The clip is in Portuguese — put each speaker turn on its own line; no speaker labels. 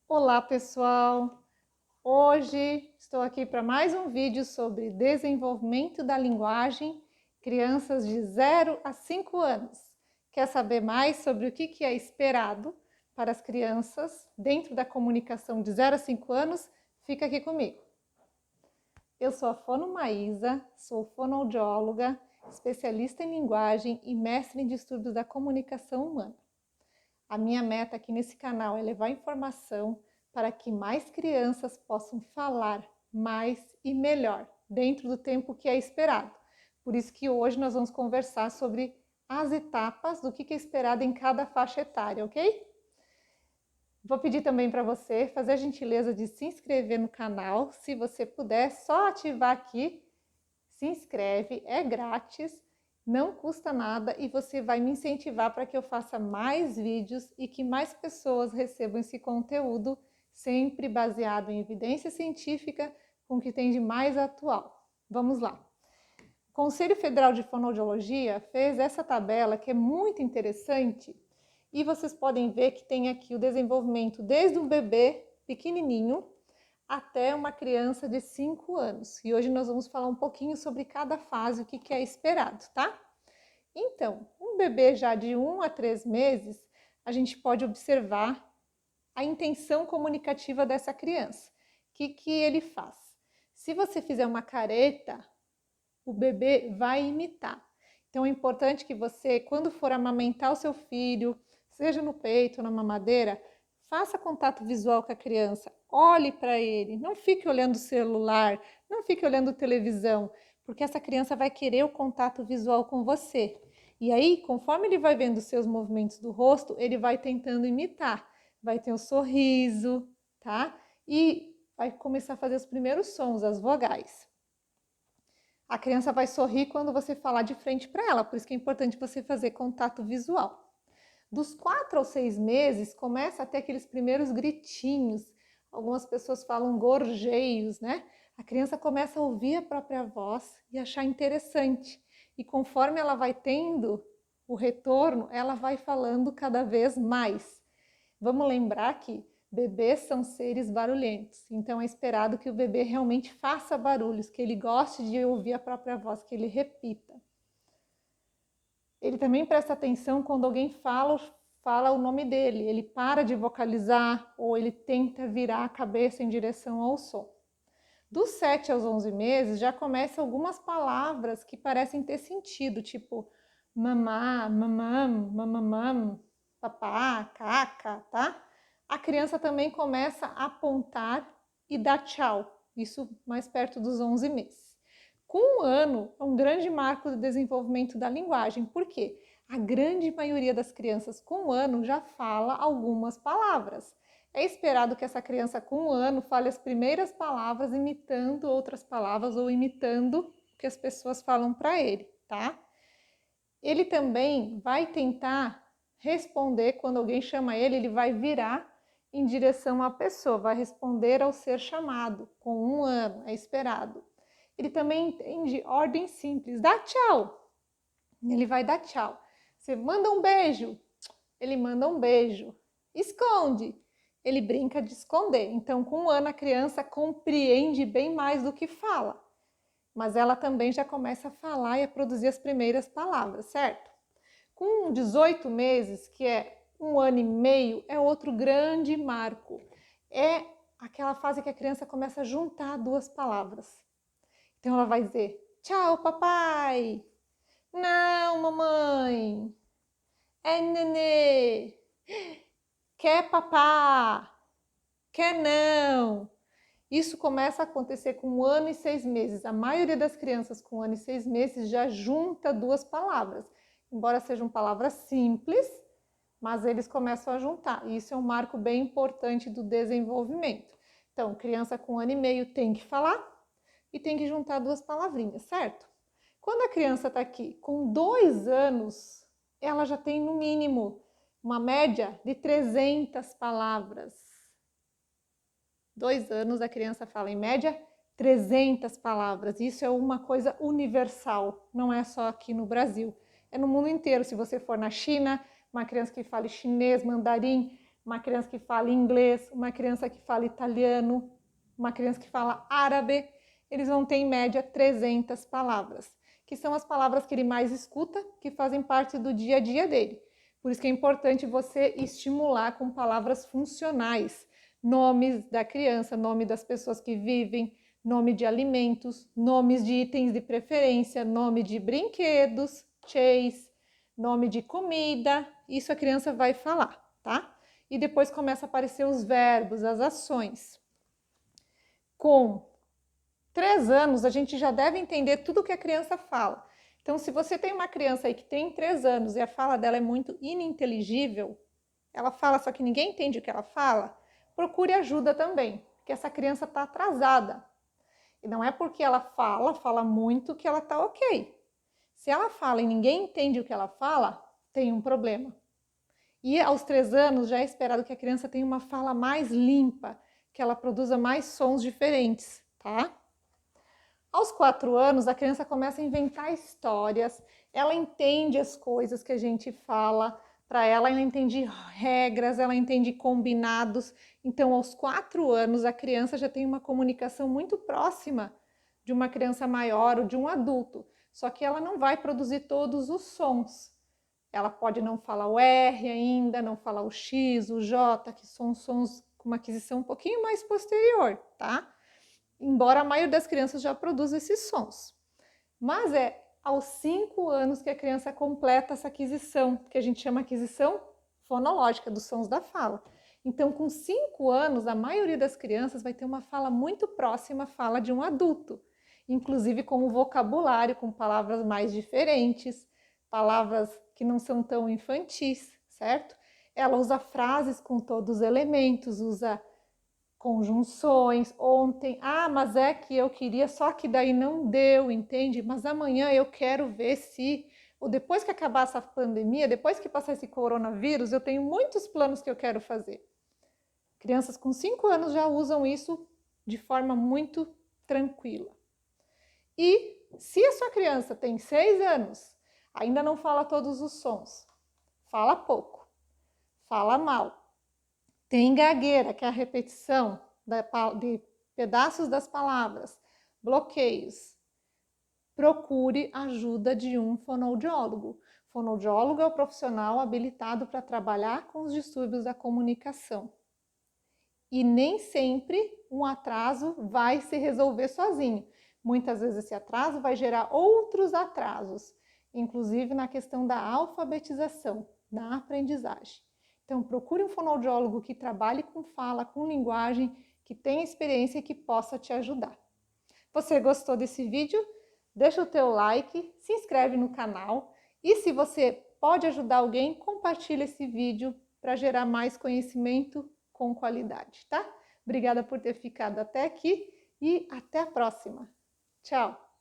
Olá pessoal! Hoje estou aqui para mais um vídeo sobre desenvolvimento da linguagem, crianças de 0 a 5 anos. Quer saber mais sobre o que é esperado para as crianças dentro da comunicação de 0 a 5 anos? Fica aqui comigo. Eu sou a Fono Maísa, sou fonoaudióloga, especialista em linguagem e mestre em distúrbios da comunicação humana. A minha meta aqui nesse canal é levar informação para que mais crianças possam falar mais e melhor, dentro do tempo que é esperado. Por isso que hoje nós vamos conversar sobre as etapas do que é esperado em cada faixa etária, ok? Vou pedir também para você fazer a gentileza de se inscrever no canal. Se você puder, só ativar aqui, se inscreve, é grátis. Não custa nada e você vai me incentivar para que eu faça mais vídeos e que mais pessoas recebam esse conteúdo, sempre baseado em evidência científica, com o que tem de mais atual. Vamos lá. O Conselho Federal de Fonoaudiologia fez essa tabela que é muito interessante e vocês podem ver que tem aqui o desenvolvimento desde um bebê pequenininho até uma criança de 5 anos. E hoje nós vamos falar um pouquinho sobre cada fase, o que é esperado, tá? Então, um bebê já de 1 a 3 meses, a gente pode observar a intenção comunicativa dessa criança. O que ele faz? Se você fizer uma careta, o bebê vai imitar. Então é importante que você, quando for amamentar o seu filho, seja no peito ou na mamadeira, faça contato visual com a criança, olhe para ele, não fique olhando o celular, não fique olhando televisão, porque essa criança vai querer o contato visual com você. E aí, conforme ele vai vendo os seus movimentos do rosto, ele vai tentando imitar, vai ter um sorriso, tá? E vai começar a fazer os primeiros sons, as vogais. A criança vai sorrir quando você falar de frente para ela, por isso que é importante você fazer contato visual. Dos 4 aos 6 meses, começa a ter aqueles primeiros gritinhos. Algumas pessoas falam gorjeios, né? A criança começa a ouvir a própria voz e achar interessante. E conforme ela vai tendo o retorno, ela vai falando cada vez mais. Vamos lembrar que bebês são seres barulhentos, então é esperado que o bebê realmente faça barulhos, que ele goste de ouvir a própria voz, que ele repita. Ele também presta atenção quando alguém fala o nome dele, ele para de vocalizar ou ele tenta virar a cabeça em direção ao som. Dos 7 aos 11 meses já começam algumas palavras que parecem ter sentido, tipo mamá, mamam, mamamam, papá, caca, tá? A criança também começa a apontar e dar tchau, isso mais perto dos 11 meses. Com 1 ano, é um grande marco do desenvolvimento da linguagem, porque a grande maioria das crianças com 1 ano já fala algumas palavras. É esperado que essa criança com 1 ano fale as primeiras palavras imitando outras palavras ou imitando o que as pessoas falam para ele, tá? Ele também vai tentar responder quando alguém chama ele, ele vai virar em direção à pessoa, vai responder ao ser chamado. Com 1 ano, é esperado. Ele também entende ordem simples, dá tchau, ele vai dar tchau. Você manda um beijo, ele manda um beijo. Esconde, ele brinca de esconder. Então, com 1 ano, a criança compreende bem mais do que fala. Mas ela também já começa a falar e a produzir as primeiras palavras, certo? Com 18 meses, que é 1 ano e meio, é outro grande marco. É aquela fase que a criança começa a juntar 2 palavras. Então ela vai dizer, tchau, papai. Não, mamãe. É nenê. Quer papá. Quer não. Isso começa a acontecer com 1 ano e 6 meses. A maioria das crianças com 1 ano e 6 meses já junta 2 palavras. Embora sejam palavras simples, mas eles começam a juntar. E isso é um marco bem importante do desenvolvimento. Então, criança com 1 ano e meio tem que falar e tem que juntar 2 palavrinhas, certo? Quando a criança está aqui com 2 anos, ela já tem no mínimo uma média de 300 palavras. 2 anos a criança fala em média 300 palavras. Isso é uma coisa universal, não é só aqui no Brasil. É no mundo inteiro. Se você for na China, uma criança que fale chinês, mandarim, uma criança que fala inglês, uma criança que fala italiano, uma criança que fala árabe, eles vão ter em média 300 palavras, que são as palavras que ele mais escuta, que fazem parte do dia a dia dele. Por isso que é importante você estimular com palavras funcionais, nomes da criança, nome das pessoas que vivem, nome de alimentos, nomes de itens de preferência, nome de brinquedos, chase, nome de comida, isso a criança vai falar, tá? E depois começa a aparecer os verbos, as ações. Com 3 anos, a gente já deve entender tudo que a criança fala. Então, se você tem uma criança aí que tem 3 anos e a fala dela é muito ininteligível, ela fala, só que ninguém entende o que ela fala, procure ajuda também, porque essa criança está atrasada. E não é porque ela fala muito, que ela está ok. Se ela fala e ninguém entende o que ela fala, tem um problema. E aos 3 anos já é esperado que a criança tenha uma fala mais limpa, que ela produza mais sons diferentes, tá? Aos 4 anos, a criança começa a inventar histórias, ela entende as coisas que a gente fala para ela entende regras, ela entende combinados. Então, aos 4 anos, a criança já tem uma comunicação muito próxima de uma criança maior ou de um adulto, só que ela não vai produzir todos os sons. Ela pode não falar o R ainda, não falar o X, o J, que são sons com uma aquisição um pouquinho mais posterior, tá? Embora a maioria das crianças já produza esses sons. Mas é aos 5 anos que a criança completa essa aquisição, que a gente chama aquisição fonológica, dos sons da fala. Então, com 5 anos, a maioria das crianças vai ter uma fala muito próxima à fala de um adulto, inclusive com o vocabulário, com palavras mais diferentes, palavras que não são tão infantis, certo? Ela usa frases com todos os elementos, usa conjunções. Ontem, mas é que eu queria, só que daí não deu, entende? Mas amanhã eu quero ver se, ou depois que acabar essa pandemia, depois que passar esse coronavírus, eu tenho muitos planos que eu quero fazer. Crianças com 5 anos já usam isso de forma muito tranquila. E se a sua criança tem 6 anos, ainda não fala todos os sons, fala pouco, fala mal, tem gagueira, que é a repetição de pedaços das palavras, bloqueios, procure ajuda de um fonoaudiólogo. Fonoaudiólogo é o profissional habilitado para trabalhar com os distúrbios da comunicação. E nem sempre um atraso vai se resolver sozinho. Muitas vezes esse atraso vai gerar outros atrasos, inclusive na questão da alfabetização, da aprendizagem. Então, procure um fonoaudiólogo que trabalhe com fala, com linguagem, que tenha experiência e que possa te ajudar. Você gostou desse vídeo? Deixa o teu like, se inscreve no canal e se você pode ajudar alguém, compartilha esse vídeo para gerar mais conhecimento com qualidade, tá? Obrigada por ter ficado até aqui e até a próxima. Tchau!